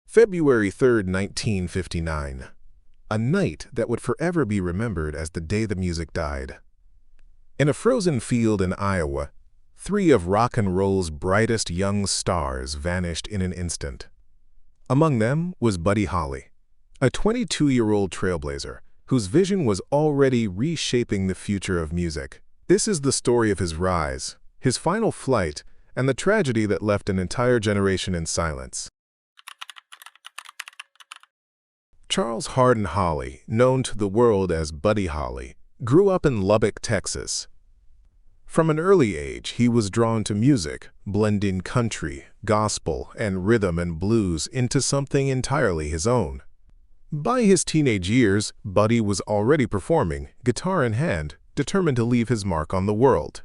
February 3, 1959. A night that would forever be remembered as the day the music died. In a frozen field in Iowa, three of rock and roll's brightest young stars vanished in an instant. Among them was Buddy Holly, a 22-year-old trailblazer whose vision was already reshaping the future of music. This is the story of his rise, his final flight, and the tragedy that left an entire generation in silence. Charles Hardin Holly, known to the world as Buddy Holly, grew up in Lubbock, Texas. From an early age, he was drawn to music, blending country, gospel, and rhythm and blues into something entirely his own. By his teenage years, Buddy was already performing, guitar in hand, determined to leave his mark on the world.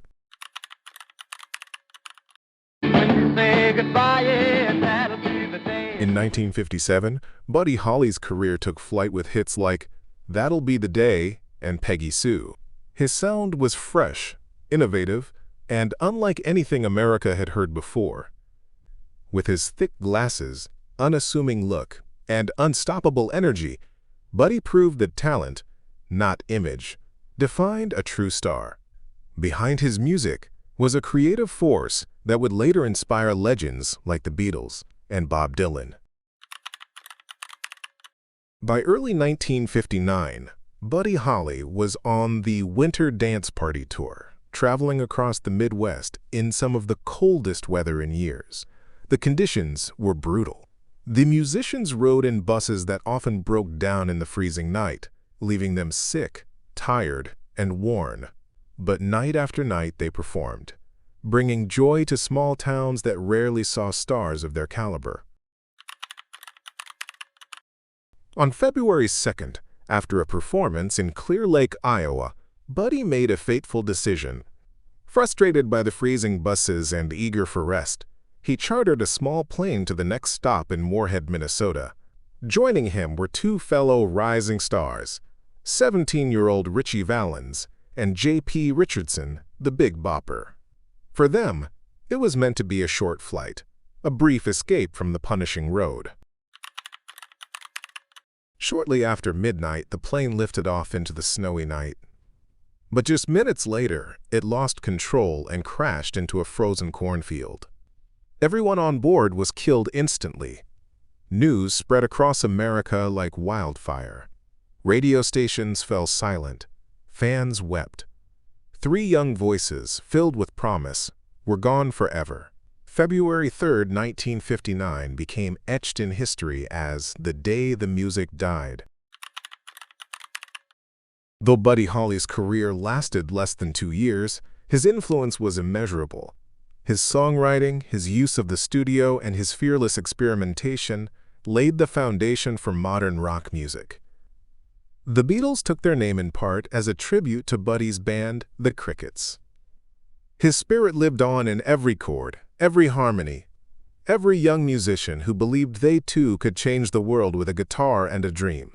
In 1957, Buddy Holly's career took flight with hits like That'll Be the Day and Peggy Sue. His sound was fresh, innovative, and unlike anything America had heard before. With his thick glasses, unassuming look, and unstoppable energy, Buddy proved that talent, not image, defined a true star. Behind his music was a creative force that would later inspire legends like the Beatles and Bob Dylan. By early 1959, Buddy Holly was on the Winter Dance Party Tour, traveling across the Midwest in some of the coldest weather in years. The conditions were brutal. The musicians rode in buses that often broke down in the freezing night, leaving them sick, tired, and worn. But night after night they performed, bringing joy to small towns that rarely saw stars of their caliber. On February 2nd, after a performance in Clear Lake, Iowa, Buddy made a fateful decision. Frustrated by the freezing buses and eager for rest, he chartered a small plane to the next stop in Moorhead, Minnesota. Joining him were two fellow rising stars, 17-year-old Ritchie Valens and J.P. Richardson, the Big Bopper. For them, it was meant to be a short flight, a brief escape from the punishing road. Shortly after midnight, the plane lifted off into the snowy night. But just minutes later, it lost control and crashed into a frozen cornfield. Everyone on board was killed instantly. News spread across America like wildfire. Radio stations fell silent. Fans wept. Three young voices, filled with promise, were gone forever. February 3, 1959 became etched in history as the day the music died. Though Buddy Holly's career lasted less than 2 years, his influence was immeasurable. His songwriting, his use of the studio, and his fearless experimentation laid the foundation for modern rock music. The Beatles took their name in part as a tribute to Buddy's band, the Crickets. His spirit lived on in every chord, every harmony, every young musician who believed they too could change the world with a guitar and a dream.